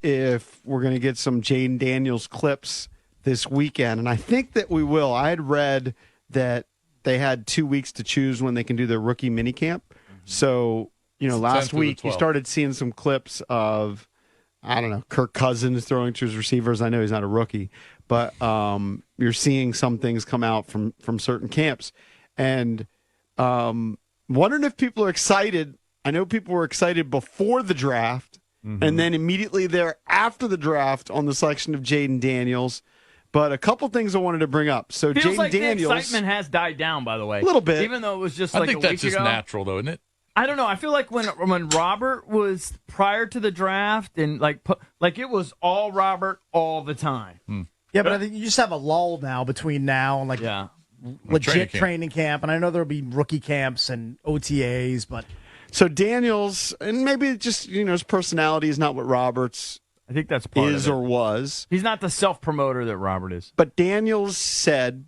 if we're going to get some Jayden Daniels clips this weekend, and I think that we will. I had read that they had 2 weeks to choose when they can do their rookie minicamp. So, last week you started seeing some clips of, I don't know, Kirk Cousins throwing to his receivers. I know he's not a rookie, but you're seeing some things come out from certain camps. And wondering if people are excited. I know people were excited before the draft, and then immediately there after the draft on the selection of Jayden Daniels. But a couple things I wanted to bring up. So Feels Jayden like Daniels, the excitement has died down, by the way. A little bit. Even though it was just I like a think week that's just ago. natural, though, isn't it? I don't know. I feel like when Robert was prior to the draft and like it was all Robert all the time. Yeah, but I think you just have a lull now between now and legit training camp. And I know there'll be rookie camps and OTAs, but so Daniels, and maybe just his personality is not what Robert's I think that's part is of it. or was. He's not the self-promoter that Robert is. But Daniels sent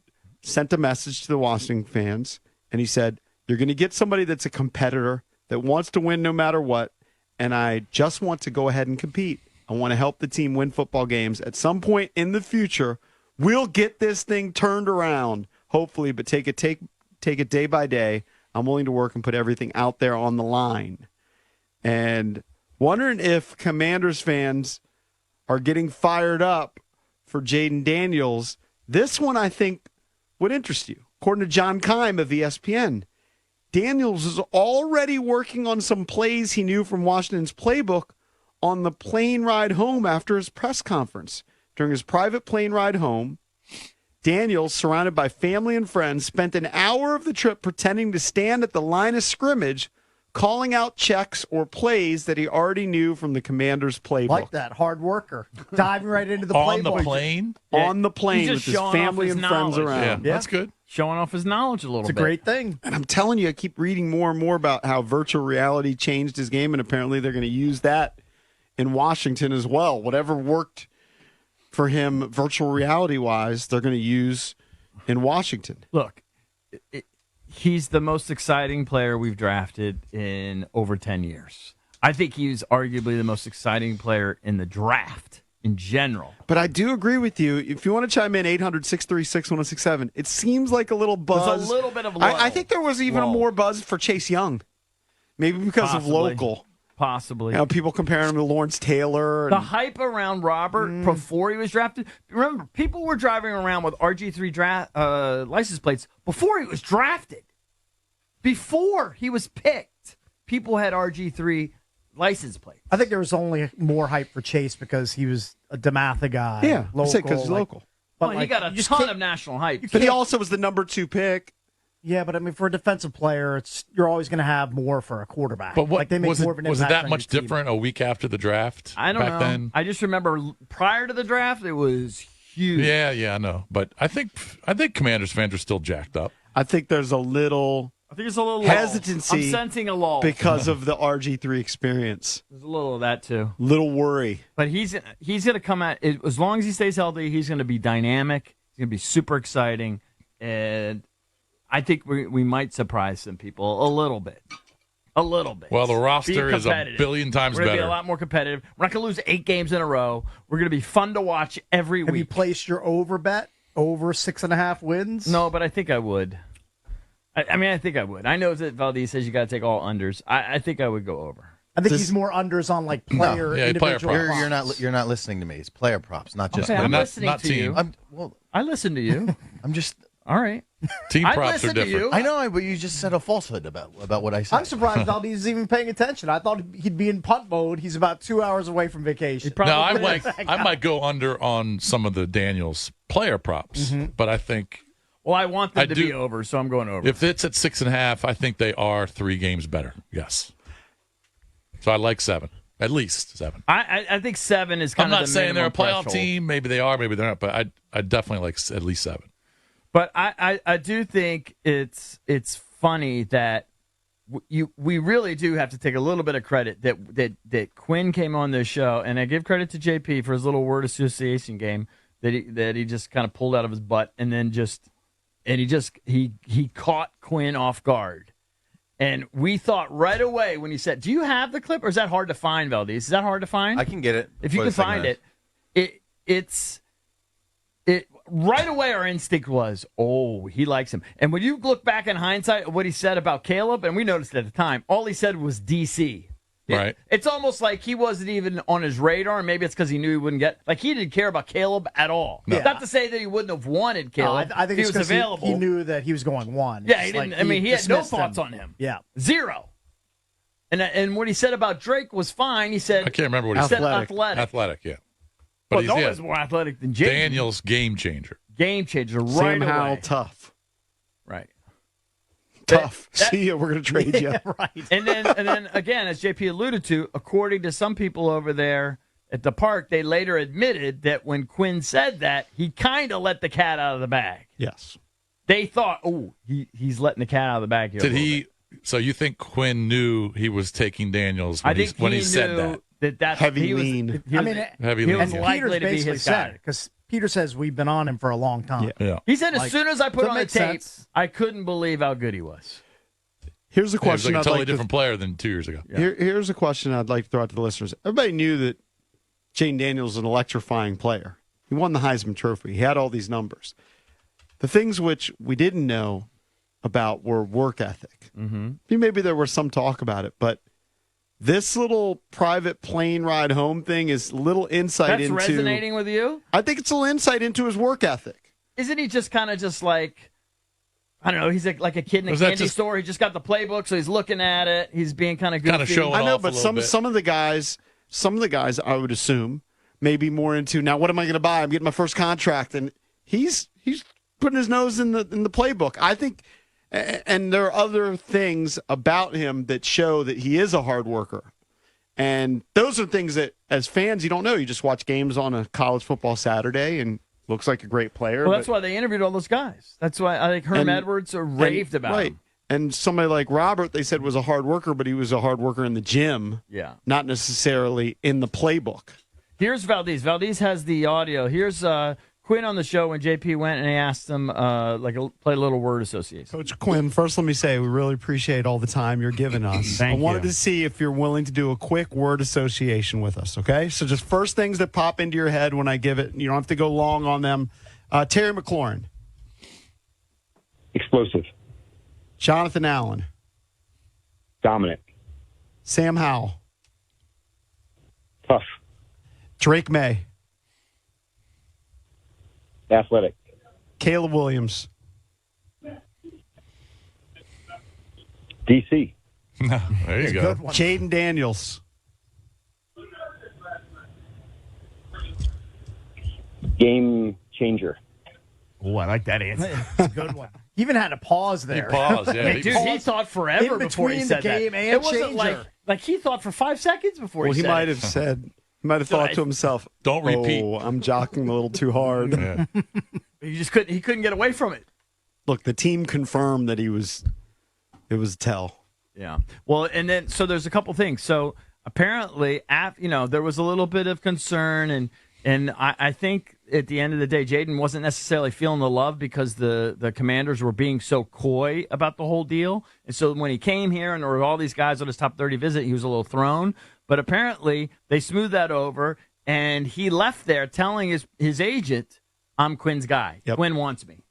a message to the Washington fans, and he said, "You're going to get somebody that's a competitor that wants to win no matter what, and I just want to go ahead and compete. I want to help the team win football games. At some point in the future, we'll get this thing turned around, hopefully, but take it day by day. I'm willing to work and put everything out there on the line." And wondering if Commanders fans are getting fired up for Jayden Daniels. This one, I think, would interest you. According to John Keim of ESPN, Daniels is already working on some plays he knew from Washington's playbook on the plane ride home after his press conference. During his private plane ride home, Daniels, surrounded by family and friends, spent an hour of the trip pretending to stand at the line of scrimmage, calling out checks or plays that he already knew from the Commander's playbook. like that, hard worker, diving right into the On playbook. the plane? On the plane He's with just his showing family off his and friends knowledge. around. Yeah, that's good. Showing off his knowledge a little It's a bit. great thing. And I'm telling you, I keep reading more and more about how virtual reality changed his game, and apparently they're going to use that in Washington as well. Whatever worked for him virtual reality-wise, they're going to use in Washington. Look, he's the most exciting player we've drafted in over 10 years. I think he's arguably the most exciting player in the draft in general. But I do agree with you. If you want to chime in, 800-636-1067, it seems like a little buzz. There's a little bit of lull. I think there was even more buzz for Chase Young. Maybe because of local. Possibly. People comparing him to Lawrence Taylor. The hype around Robert before he was drafted. Remember, people were driving around with RG3 license plates before he was drafted. Before he was picked, people had RG3 license plates. I think there was only more hype for Chase because he was a DeMatha guy. Yeah, local, because he's local. But he got a ton of national hype. But he also was the number 2 pick. Yeah, but I mean, for a defensive player, you're always going to have more for a quarterback. But what, they make was more it, of an was it impact that on much your team. different a week after the draft? I don't back know. Then? I just remember prior to the draft, it was huge. Yeah, I know. But I think Commanders fans are still jacked up. I think there's a little I think it's a little hesitancy. I'm sensing a lull because of the RG3 experience. There's a little of that too. Little worry. But he's going to come at it, as long as he stays healthy. He's going to be dynamic. He's going to be super exciting, and I think we might surprise some people a little bit. A little bit. Well, the roster is a billion times We're going to better. be a lot more competitive. We're not going to lose 8 games in a row. We're going to be fun to watch every Have week. you placed your over bet over 6.5 wins? No, but I think I would. I think I would. I know that Valdez says you got to take all unders. I think I would go over. I think he's more unders on like player individual player props. You're not listening to me. It's player props, not just. Okay, I'm not- listening not to team. you. I listen to you. I'm just. All right. Team I props are listen to different. you. I know, but you just said a falsehood about what I said. I'm surprised Valdez is even paying attention. I thought he'd be in punt mode. He's about 2 hours away from vacation. No, I might go under on some of the Daniels player props, but I think. Well, I want them to be over, so I'm going over. If it's at 6.5, I think they are 3 games better. Yes. So I like 7, at least 7. I think 7 is kind I'm of not the saying they're a minimum playoff threshold. team. Maybe they are, maybe they're not. But I definitely like at least 7. But I do think it's funny that we really do have to take a little bit of credit that Quinn came on this show, and I give credit to JP for his little word association game that he just kind of pulled out of his butt, and then he caught Quinn off guard. And we thought right away when he said, do you have the clip, or is that hard to find, Valdez? Is that hard to find? I can get it. If you can find it, it's right away our instinct was, oh, he likes him. And when you look back in hindsight at what he said about Caleb, and we noticed it at the time, all he said was DC. Right. It's almost like he wasn't even on his radar, and maybe it's because he knew he wouldn't get. Like, he didn't care about Caleb at all. No. Not to say that he wouldn't have wanted Caleb. I think if he was available. He knew that he was going one. Yeah, he didn't. He had no thoughts on him. Yeah, 0. And what he said about Drake was fine. He said, I can't remember what he said. Athletic. Athletic, yeah. But he's always more athletic than Jayden. Daniels, game changer. Game changer, right Sam away. Howell, tough. Right. Tough. See ya, we're going to trade you. Right. And then again, as JP alluded to, according to some people over there at the park, they later admitted that when Quinn said that, he kind of let the cat out of the bag. Yes. They thought, oh, he's letting the cat out of the bag here. Did he? So you think Quinn knew he was taking Daniels when he said that? That's heavy lean. Heavy he lean. was Yeah. likely to be his guy. Because Peter says we've been on him for a long time. Yeah. He said as soon as I put that on the makes tape, sense. I couldn't believe how good he was. Here's a He was question like a I'd totally like different player than 2 years ago. Here's a question I'd like to throw out to the listeners. Everybody knew that Jayden Daniels is an electrifying player. He won the Heisman Trophy. He had all these numbers. The things which we didn't know about were work ethic. Mm-hmm. Maybe there was some talk about it, but this little private plane ride home thing is little insight into... That's resonating with you? I think it's a little insight into his work ethic. Isn't he just kind of just like... I don't know. He's like a kid in a candy store. He just got the playbook, so he's looking at it. He's being kind of goofy. Kind of showing I know, off but a little bit. some of the guys I would assume may be more into, now what am I going to buy? I'm getting my first contract, and he's putting his nose in the playbook. I think, and there are other things about him that show that he is a hard worker. And those are things that, as fans, you don't know. You just watch games on a college football Saturday and looks like a great player. Well, that's why they interviewed all those guys. That's why I think Herm Edwards raved about him. And somebody like Robert, they said, was a hard worker, but he was a hard worker in the gym. Yeah. Not necessarily in the playbook. Here's Valdez. Valdez has the audio. Here's Quinn on the show when JP went and he asked him play a little word association. Coach Quinn, first let me say we really appreciate all the time you're giving us. Thank you. I wanted to see if you're willing to do a quick word association with us, okay? So just first things that pop into your head when I give it. You don't have to go long on them. Terry McLaurin. Explosive. Jonathan Allen. Dominant. Sam Howell. Tough. Drake May. Athletic. Caleb Williams. DC. There you go. Jayden Daniels. Game changer. Oh, I like that answer. That's a good one. He even had a pause there. He paused, yeah. Dude, he thought forever in before he between said the game that. and It wasn't changer. like he thought for 5 seconds before Well, he he said might it. have said, he might have thought to himself, Don't repeat. Oh, I'm jockeying a little too hard. Yeah. He just couldn't get away from it. Look, the team confirmed that it was a tell. Yeah. Well, and then so there's a couple things. So apparently, there was a little bit of concern, and I think at the end of the day, Jayden wasn't necessarily feeling the love because the Commanders were being so coy about the whole deal. And so when he came here and there were all these guys on his top 30 visit, he was a little thrown. But apparently, they smoothed that over, and he left there telling his agent, "I'm Quinn's guy. Yep. Quinn wants me."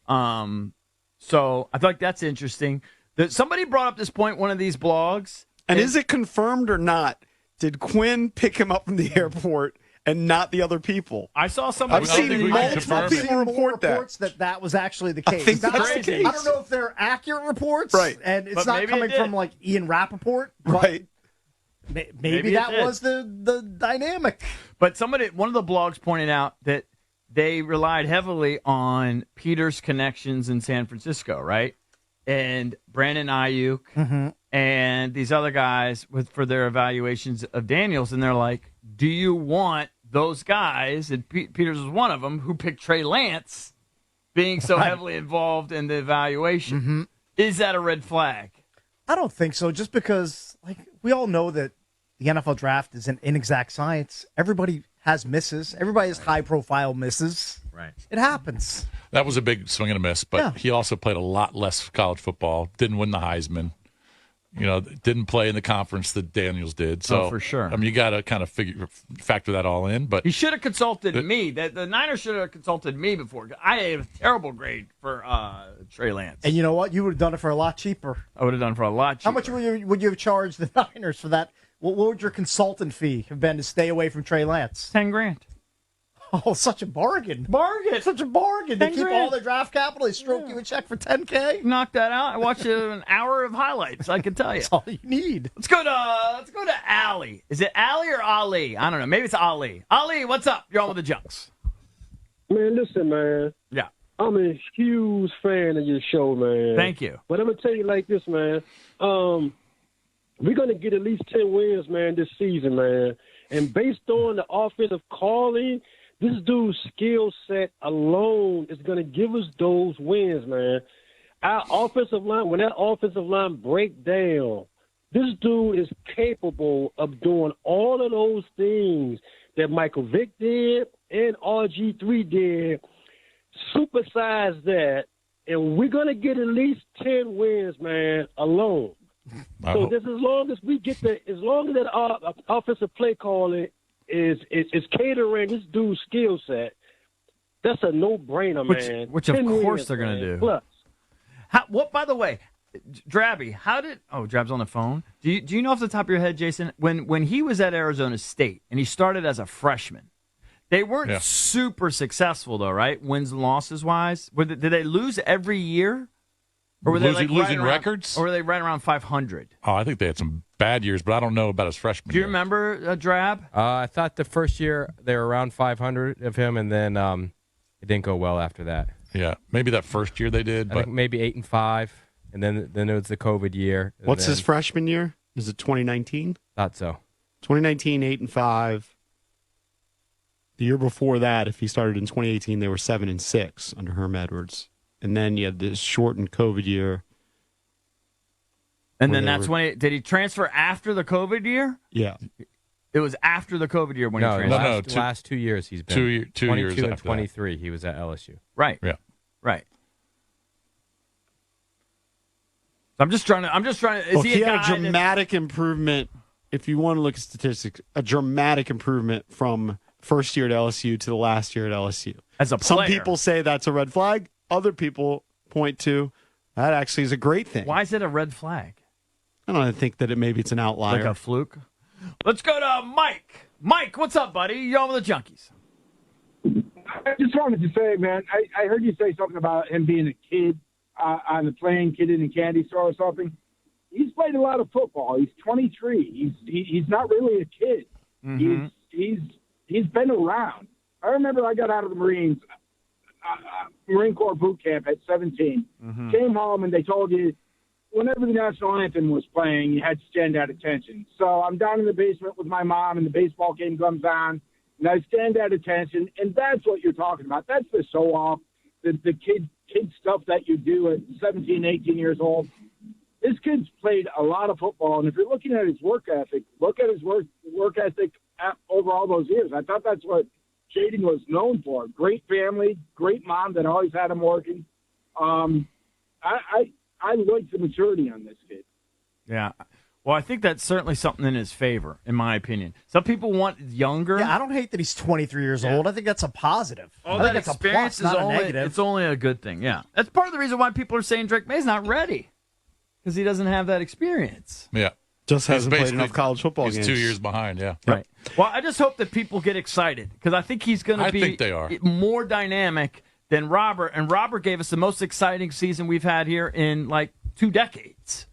So I feel like that's interesting. Somebody brought up this point, one of these blogs. And is it confirmed or not? Did Quinn pick him up from the airport and not the other people? I saw somebody. I've I don't seen think we can multiple confirm it. people report that. Reports that was actually the case. think Now, that's the case. I don't know if they're accurate reports, Right. And it's But not maybe coming it did. from like Ian Rappaport, but Right. maybe Maybe it that did. was the dynamic. But one of the blogs pointed out that they relied heavily on Peter's connections in San Francisco, right? And Brandon Ayuk and these other guys for their evaluations of Daniels, and they're like, "Do you want those guys?" And Peters was one of them who picked Trey Lance, being so heavily involved in the evaluation. Is that a red flag? I don't think so. Just because, we all know that the NFL draft is an inexact science. Everybody has misses. Everybody has high-profile misses. Right. It happens. That was a big swing and a miss, but Yeah. he also played a lot less college football, didn't win the Heisman. Didn't play in the conference that Daniels did. So for sure. I mean, you got to kind of factor that all in. But he should have consulted me. The Niners should have consulted me before. I had a terrible grade for Trey Lance. And you know what? You would have done it for a lot cheaper. I would have done it for a lot cheaper. How much would you have charged the Niners for that? What would your consultant fee have been to stay away from Trey Lance? $10,000. Oh, such a bargain. Bargain. Such a bargain. They keep $10,000. all their draft capital. They stroke you a check for $10K. Knock that out. I watched an hour of highlights. I can tell you. That's all you need. Let's go to Ali. Is it Ali or Ali? I don't know. Maybe it's Ali. Ali, what's up? You're on with the Junks. Man, listen, man. Yeah. I'm a huge fan of your show, man. Thank you. But I'm going to tell you like this, man. We're going to get at least 10 wins, man, this season, man. And based on the offensive calling, this dude's skill set alone is going to give us those wins, man. Our offensive line, when that offensive line break down, this dude is capable of doing all of those things that Michael Vick did and RG3 did. Supersize that, and we're going to get at least 10 wins, man, alone. So this, as long as that offensive play calling is catering this dude's skill set, that's a no-brainer, man. Which of course they're going to do. Plus. What? By the way, Drabby, Drab's on the phone. Do you know off the top of your head, Jason, when he was at Arizona State and he started as a freshman, they weren't super successful though, right? Wins and losses wise, did they lose every year? Or were they losing records? Or were they right around 500? Oh, I think they had some bad years, but I don't know about his freshman Do you year. remember Drab? I thought the first year they were around 500 of him, and then it didn't go well after that. Yeah, maybe that first year they did, I but think maybe 8-5, and then it was the COVID year. What's his freshman year? Is it 2019? Thought so. 2019, 8-5. The year before that, if he started in 2018, they were 7-6 under Herm Edwards. And then you had this shortened COVID year. And then that's when did he transfer after the COVID year? Yeah. It was after the COVID year when he transferred. Last 2 years he's been. 2 years 22 and after 23 he was at LSU. Right. Yeah. Right. I'm just trying to. Is he had a dramatic improvement? If you want to look at statistics, a dramatic improvement from first year at LSU to the last year at LSU. As a player. Some people say that's a red flag. Other people point to that actually is a great thing. Why is it a red flag? I don't think that maybe it's an outlier. Like a fluke? Let's go to Mike. Mike, what's up, buddy? You're on with the Junkies. I just wanted to say, man, I heard you say something about him being a kid on the plane, kid in a candy store or something. He's played a lot of football. He's 23. He's not really a kid. Mm-hmm. He's been around. I remember I got out of the Marines, Marine Corps boot camp at 17. Mm-hmm. Came home and they told you whenever the national anthem was playing, you had to stand at attention. So I'm down in the basement with my mom and the baseball game comes on and I stand at attention. And that's what you're talking about. That's the show off, the kid stuff that you do at 17, 18 years old. This kid's played a lot of football. And if you're looking at his work ethic, look at his work ethic over all those years. I thought that's what Jayden was known for. Great family, great mom that always had him working. I like the maturity on this kid. Yeah. Well, I think that's certainly something in his favor, in my opinion. Some people want younger. Yeah, I don't hate that he's 23 years old. I think that's a positive. All I think that it's experience a plus, is not only, a negative. it's only a good thing, yeah. That's part of the reason why people are saying Drake May's not ready, because he doesn't have that experience. Yeah. Just hasn't played enough college football games. He's 2 years behind, yeah. Right. Well, I just hope that people get excited, because I think he's going to be think they are. more dynamic than Robert, and Robert gave us the most exciting season we've had here in, 2 decades.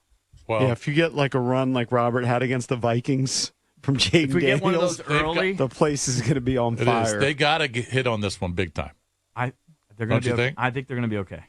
Well, yeah, if you get a run like Robert had against the Vikings from Jayden Daniels, if we get one of those early, the place is going to be on fire. They got to hit on this one big time. They're going Don't you think? I think they're going to be okay.